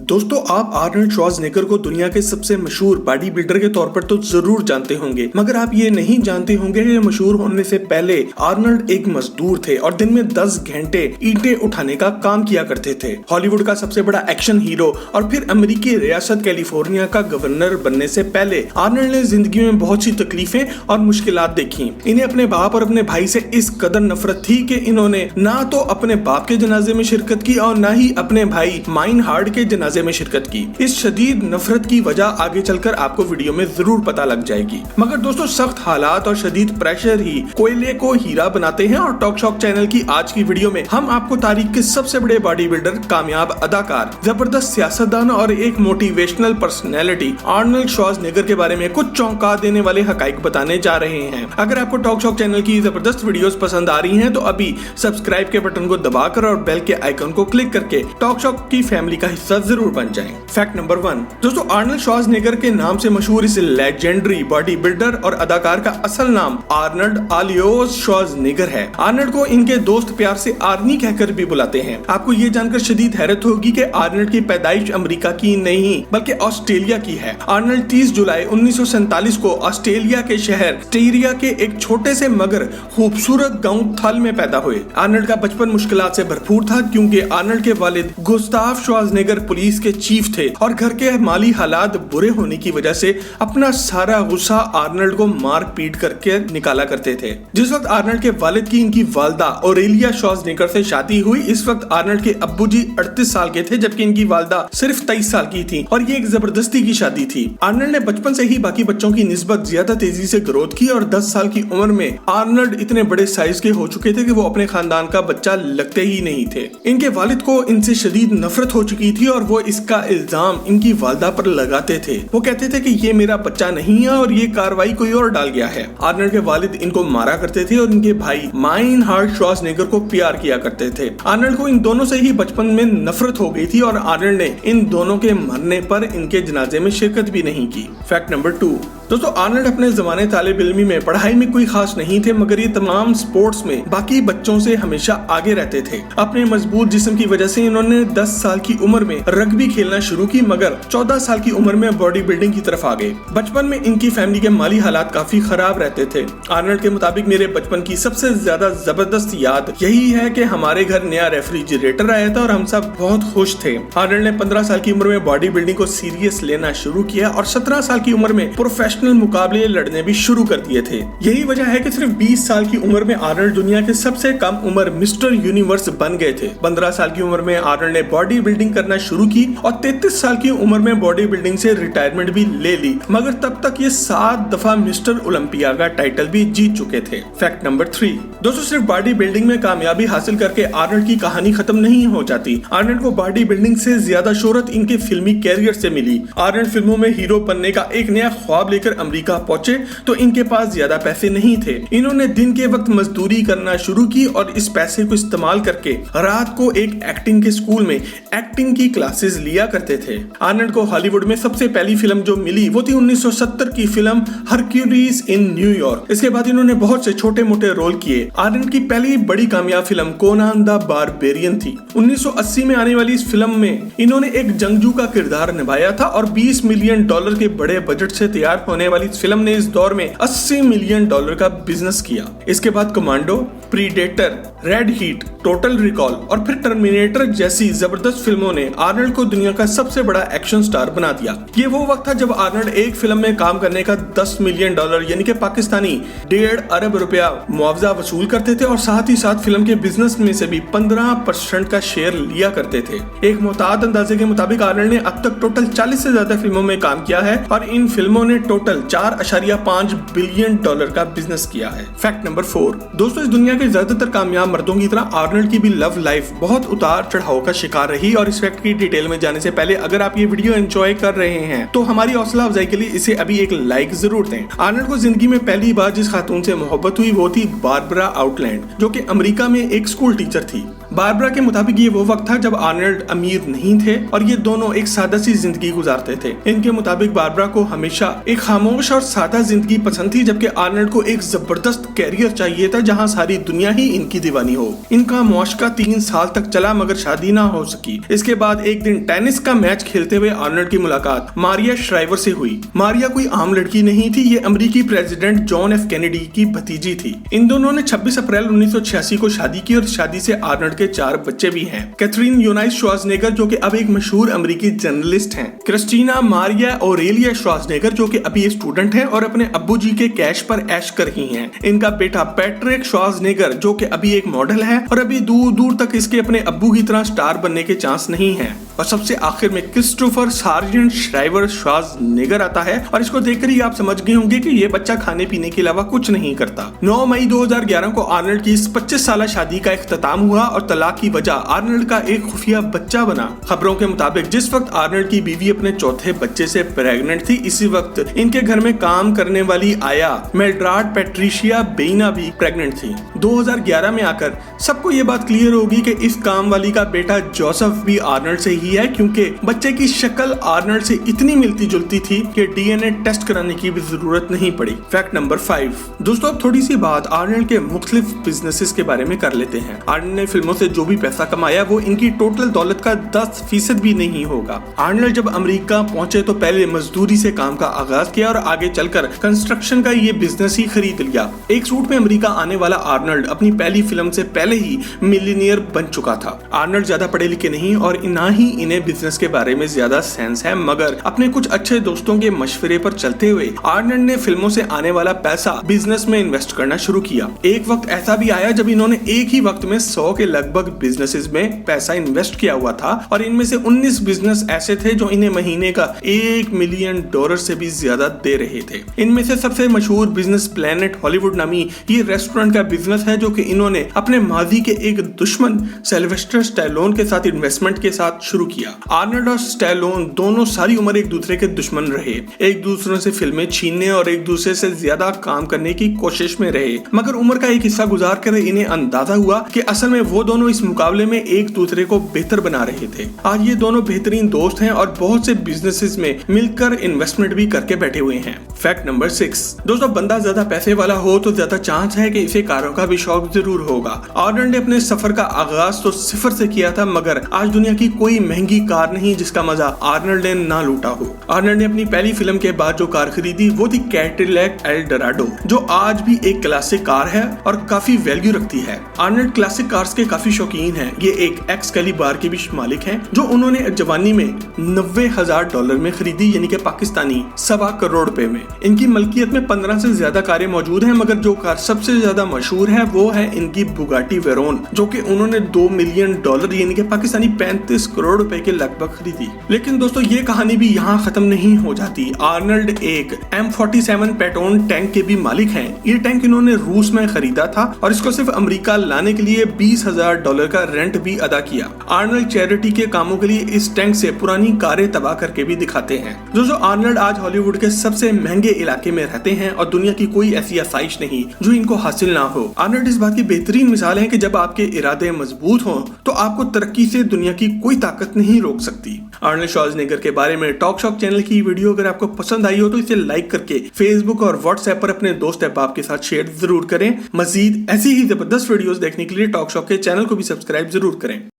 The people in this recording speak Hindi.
दोस्तों, आप आर्नल्ड श्वार्ज़नेगर को दुनिया के सबसे मशहूर बॉडी बिल्डर के तौर पर तो जरूर जानते होंगे, मगर आप ये नहीं जानते होंगे कि मशहूर होने से पहले आर्नल्ड एक मजदूर थे और दिन में 10 घंटे ईंटें उठाने का काम किया करते थे। हॉलीवुड का सबसे बड़ा एक्शन हीरो और फिर अमेरिकी रियासत कैलिफोर्निया का गवर्नर बनने से पहले आर्नल्ड ने जिंदगी में बहुत सी तकलीफें और मुश्किलात देखी। इन्हें अपने बाप और अपने भाई से इस कदर नफरत थी कि इन्होंने ना तो अपने बाप के जनाजे में शिरकत की और ना ही अपने भाई माइन हार्ड के जनाजे में शिरकत की। इस शदीद नफरत की वजह आगे चलकर आपको वीडियो में जरूर पता लग जाएगी। मगर दोस्तों, सख्त हालात और शदीद प्रेशर ही कोयले को हीरा बनाते हैं और टॉक शॉक चैनल की आज की वीडियो में हम आपको तारीख के सबसे बड़े बॉडी बिल्डर, कामयाब अदाकार, जबरदस्त सियासतदान और एक मोटिवेशनल पर्सनैलिटी आर्नल्ड श्वार्ज़नेगर के बारे में कुछ चौंका देने वाले हकाइक बताने जा रहे हैं। अगर आपको टॉक शॉक चैनल की जबरदस्त वीडियोस पसंद आ रही हैं तो अभी सब्सक्राइब के बटन को दबाकर और बेल के आइकन को क्लिक करके टॉक शॉक की फैमिली का हिस्सा जरूर बन जाएं। फैक्ट नंबर 1, दोस्तों, आर्नल्ड श्वार्ज़नेगर के नाम से मशहूर इस लेजेंडरी बॉडी बिल्डर और अदाकार का असल नाम आर्नल्ड आलियोस श्वार्ज़नेगर है। आर्नल्ड को इनके दोस्त प्यार से आर्नी कहकर भी बुलाते हैं। आपको ये जानकर शदीद हैरत होगी कि आर्नल्ड की पैदाइश अमेरिका की नहीं बल्कि ऑस्ट्रेलिया की है। आर्नल्ड 30 जुलाई 1947 को ऑस्ट्रेलिया के शहर स्टीरिया के एक छोटे से मगर खूबसूरत गांव थल में पैदा हुए। आर्नल्ड का बचपन मुश्किलात से भरपूर था क्योंकि आर्नल्ड के वालिद गुस्ताव श्वार्ज़नेगर पुलिस के चीफ थे और घर के माली हालात बुरे होने की वजह से अपना सारा गुस्सा आर्नल्ड को मार पीट करके निकाला करते थे। जिस वक्त आर्नल्ड के वालिद की इनकी वालदा ऑरेलिया श्वार्ज़नेगर से शादी हुई, इस वक्त आर्नल्ड के अब्बू जी 38 साल के थे जबकि इनकी वालदा सिर्फ 23 साल की थी और ये एक जबरदस्ती की शादी थी। आर्नल्ड ने बचपन से ही बाकी बच्चों की निस्बत ज्यादा तेजी से ग्रोथ की और 10 साल की उम्र में आर्नल्ड इतने बड़े साइज के हो चुके थे कि वो अपने खानदान का बच्चा लगते ही नहीं थे। इनके वालिद को इनसे शदीद नफरत हो चुकी थी और वो इसका इल्जाम इनकी वालदा पर लगाते थे। वो कहते थे कि ये मेरा बच्चा नहीं है और ये कार्रवाई कोई और डाल गया है। आर्नल्ड के वालिद इनको मारा करते थे और इनके भाई माइन हार्ड श्वार्ज़नेगर को प्यार किया करते थे। आर्नल्ड को इन दोनों से ही बचपन में नफरत हो गई थी और आर्नल्ड ने इन दोनों के मरने पर इनके जनाजे में शिरकत भी नहीं की। फैक्ट नंबर 2, दोस्तों, आर्नल्ड अपने जमाने तालिब इल्मी में पढ़ाई में कोई खास नहीं थे मगर ये तमाम स्पोर्ट्स में बाकी बच्चों से हमेशा आगे रहते थे। अपने मजबूत जिस्म की वजह से इन्होंने 10 साल की उम्र में रग्बी खेलना शुरू की मगर 14 साल की उम्र में बॉडी बिल्डिंग की तरफ आ गए। बचपन में इनकी फैमिली के माली हालात काफी खराब रहते थे। आर्नल्ड के मुताबिक मेरे बचपन की सबसे ज्यादा जबरदस्त याद यही है कि हमारे घर नया रेफ्रिजरेटर आया था और हम सब बहुत खुश थे। आर्नल्ड ने 15 साल की उम्र में बॉडी बिल्डिंग को सीरियस लेना शुरू किया और 17 साल की उम्र में प्रोफेशनल मुकाबले लड़ने भी शुरू कर दिए थे। यही वजह है कि सिर्फ 20 साल की उम्र में आर्नल्ड दुनिया के सबसे कम उम्र मिस्टर यूनिवर्स बन गए थे। 15 साल की उम्र में आर्नल्ड ने बॉडी बिल्डिंग करना शुरू की और 33 साल की उम्र में बॉडी बिल्डिंग से रिटायरमेंट भी ले ली मगर तब तक ये 7 दफा मिस्टर ओलंपिया का टाइटल भी जीत चुके थे। फैक्ट नंबर 3, दोस्तों, सिर्फ बॉडी बिल्डिंग में कामयाबी हासिल करके आर्नल्ड की कहानी खत्म नहीं हो जाती। आर्नल्ड को बॉडी बिल्डिंग से ज्यादा शोहरत इनके फिल्मी कैरियर से मिली। आर्नल्ड फिल्मों में हीरो बनने का एक नया ख्वाब लेकर अमेरिका पहुंचे तो इनके पास ज्यादा पैसे नहीं थे। इन्होंने दिन के वक्त मजदूरी करना शुरू की और इस पैसे को इस्तेमाल करके रात को एक एक्टिंग के स्कूल में एक्टिंग की क्लासेस लिया करते थे। आर्नल्ड को हॉलीवुड में सबसे पहली फिल्म जो मिली वो थी 1970 की फिल्म हरक्यूलिस इन न्यूयॉर्क। इसके बाद इन्होंने बहुत से छोटे मोटे रोल किए। आर्नल्ड की पहली बड़ी कामयाब फिल्म कोनान द बारबेरियन थी। 1980 में आने वाली इस फिल्म में इन्होंने एक जंगजू का किरदार निभाया था और $20 मिलियन के बड़े बजट से तैयार होने वाली इस फिल्म ने इस दौर में $80 मिलियन का बिजनेस किया। इसके बाद commando, predator, red heat, total recall और फिर टर्मिनेटर जैसी जबरदस्त फिल्मों ने आर्नल्ड को दुनिया का सबसे बड़ा एक्शन स्टार बना दिया। ये वो वक्त था जब आर्नल्ड एक फिल्म में काम करने का $10 मिलियन यानी कि पाकिस्तानी 1.5 अरब रुपया मुआवजा वसूल करते थे और साथ ही साथ फिल्म के बिजनेस में से भी 15% का शेयर लिया करते थे। एक मुताद अंदाजे के मुताबिक आर्नल्ड ने अब तक टोटल 40 से ज्यादा फिल्मों में काम किया है और इन फिल्मों ने टोटल $4.5 बिलियन का बिजनेस किया है। फैक्ट नंबर 4, दोस्तों, इस दुनिया के ज्यादातर कामयाब मर्दों की तरह आर्नल्ड की भी लव लाइफ बहुत उतार चढ़ाव का शिकार रही और इस फैक्ट की डिटेल में जाने से पहले अगर आप ये वीडियो एंजॉय कर रहे हैं तो हमारी हौसला अफजाई के लिए इसे अभी एक लाइक जरूर दें। आर्नल्ड को जिंदगी में पहली बार जिस खातून से मोहब्बत हुई वो थी बारबरा आउटलैंड जो कि अमेरिका में एक स्कूल टीचर थी। बारबरा के मुताबिक ये वो वक्त था जब आर्नल्ड अमीर नहीं थे और ये दोनों एक सादा सी जिंदगी गुजारते थे। इनके मुताबिक बारबरा को हमेशा एक खामोश और सादा जिंदगी पसंद थी, जबकि आर्नल्ड को एक जबरदस्त कैरियर चाहिए था जहाँ सारी दुनिया ही इनकी दीवानी हो। इनका मुआशका 3 साल तक चला मगर शादी ना हो सकी। इसके बाद एक दिन टेनिस का मैच खेलते हुए आर्नल्ड की मुलाकात मारिया श्राइवर से हुई। मारिया कोई आम लड़की नहीं थी, ये अमेरिकी प्रेसिडेंट जॉन एफ कैनेडी की भतीजी थी। इन दोनों ने 26 अप्रैल 1986 को शादी की और शादी से आर्नल्ड के 4 बच्चे भी हैं। कैथरीन यूनाइस श्वार्ज़नेगर जो कि अब एक मशहूर अमेरिकी जर्नलिस्ट हैं, क्रिस्टीना मारिया ओरेलिया श्वार्ज़नेगर जो कि अभी एक स्टूडेंट हैं और अपने अब्बू जी के कैश पर ऐश कर रही हैं। इनका बेटा पैट्रिक श्वार्ज़नेगर जो कि अभी एक मॉडल है और अभी दूर दूर तक इसके अपने अब्बू की तरह स्टार बनने के चांस नहीं है। और सबसे आखिर में क्रिस्टोफर सार्जेंट श्राइवर श्वार्ज़नेगर आता है और इसको देखकर ही आप समझ गए होंगे कि ये बच्चा खाने पीने के अलावा कुछ नहीं करता। 9 मई 2011 को आर्नल्ड की इस 25 साल शादी का इख्तिताम हुआ और तलाक की वजह आर्नल्ड का एक खुफिया बच्चा बना। खबरों के मुताबिक जिस वक्त आर्नल्ड की बीवी अपने चौथे बच्चे से प्रेग्नेंट थी, इसी वक्त इनके घर में काम करने वाली आया मेल्ड्राड पैट्रिशिया बेइना भी प्रेग्नेंट थी। 2011 में आकर सबको ये बात क्लियर होगी कि इस काम वाली का बेटा जोसेफ भी आर्नल्ड से ही है, क्योंकि बच्चे की शक्ल आर्नल्ड से इतनी मिलती जुलती थी कि डीएनए टेस्ट कराने की भी जरूरत नहीं पड़ी। फैक्ट नंबर 5 दोस्तों, अब थोड़ी सी बात आर्नल्ड के मुख्तलिफ बिजनेसेस के बारे में कर लेते हैं। आर्नल्ड ने फिल्मों से जो भी पैसा कमाया वो इनकी टोटल दौलत का 10% भी नहीं होगा। आर्नल्ड जब अमेरिका पहुंचे तो पहले मजदूरी से काम का आगाज किया और आगे चलकर कंस्ट्रक्शन का ये बिजनेस ही खरीद लिया। एक सूट में अमेरिका आने वाला आर्नल्ड अपनी पहली फिल्म से पहले ही मिलियनियर बन चुका था। आर्नल्ड ज्यादा पढ़े लिखे नहीं और ना ही इन्हें बिजनेस के बारे में ज्यादा सेंस है, मगर अपने कुछ अच्छे दोस्तों के मशवरे पर चलते हुए आर्नल्ड ने फिल्मों से आने वाला पैसा बिजनेस में इन्वेस्ट करना शुरू किया। एक वक्त ऐसा भी आया जब इन्होंने एक ही वक्त में 100 के लगभग बिजनेसेस में पैसा इन्वेस्ट किया हुआ था और इनमें से 19 बिजनेस ऐसे थे जो इन्हें महीने का $1 मिलियन से भी ज्यादा दे रहे थे। इनमें से सबसे मशहूर बिजनेस प्लेनेट हॉलीवुड नामी ये रेस्टोरेंट का बिजनेस है, जो कि इन्होंने अपने माजी के एक दुश्मन सिल्वेस्टर स्टैलोन के साथ इन्वेस्टमेंट के साथ शुरू किया। आर्नल्ड और स्टैलोन दोनों सारी उम्र एक दूसरे के दुश्मन रहे, एक दूसरे से फिल्में छीनने और एक दूसरे से ज्यादा काम करने की कोशिश में रहे, मगर उम्र का एक हिस्सा गुजार कर इन्हें अंदाजा हुआ कि असल में वो दोनों इस मुकाबले में एक दूसरे को बेहतर बना रहे थे। आज ये दोनों बेहतरीन दोस्त हैं और बहुत से बिजनेसेस में मिलकर इन्वेस्टमेंट भी करके बैठे हुए हैं। फैक्ट नंबर 6 दोस्तों, बंदा ज्यादा पैसे वाला हो तो ज्यादा चांस है कि इसे कारों का भी शौक जरूर होगा। आर्नल्ड ने अपने सफर का आगाज तो सिफर से किया था, मगर आज दुनिया की कोई महंगी कार नहीं जिसका मजा आर्नल्ड ने ना लूटा हो। आर्नल्ड ने अपनी पहली फिल्म के बाद जो कार खरीदी वो थी कैडिलैक एल्डोराडो, जो आज भी एक क्लासिक कार है और काफी वैल्यू रखती है। आर्नल्ड क्लासिक कार्स के काफी शौकीन हैं। ये एक एक्सकैलिबर के भी मालिक हैं, जो उन्होंने जवानी में $90,000 में खरीदी, यानी कि पाकिस्तानी 1.25 करोड़ रुपए में। इनकी मलकियत में 15 से ज्यादा कारें मौजूद हैं, मगर जो कार सबसे ज्यादा मशहूर है वो है इनकी बुगाटी वेरोन, जो कि उन्होंने $2 मिलियन यानी कि पाकिस्तानी 35 करोड़ रुपए के लगभग खरीदी। लेकिन दोस्तों, ये कहानी भी यहाँ खत्म नहीं हो जाती। आर्नल्ड एक M47 पेट्रोन टैंक के भी मालिक हैं। ये टैंक इन्होंने रूस में खरीदा था और इसको सिर्फ अमेरिका लाने के लिए $20,000 का रेंट भी अदा किया। आर्नल्ड चैरिटी के कामों के लिए इस टैंक से पुरानी कारें तबाह करके भी दिखाते हैं। दोस्तों, आर्नल्ड आज हॉलीवुड के सबसे महंगे इलाके में रहते हैं और दुनिया की कोई ऐसी आसाइश नहीं जो इनको हासिल ना हो। आर्नल्ड इस बात की बेहतरीन मिसाल है कि जब आपके इरादे मजबूत हों तो आपको तरक्की से दुनिया की कोई ताकत नहीं रोक सकती। आर्नल्ड श्वार्ज़नेगर के बारे में टॉक शॉक चैनल की वीडियो अगर आपको पसंद आई हो तो इसे लाइक करके फेसबुक और व्हाट्सएप पर अपने दोस्त अहबाब के साथ शेयर जरूर करें। मजीद ऐसी ही जबरदस्त वीडियोस देखने के लिए टॉक शॉक के चैनल को भी सब्सक्राइब जरूर करें।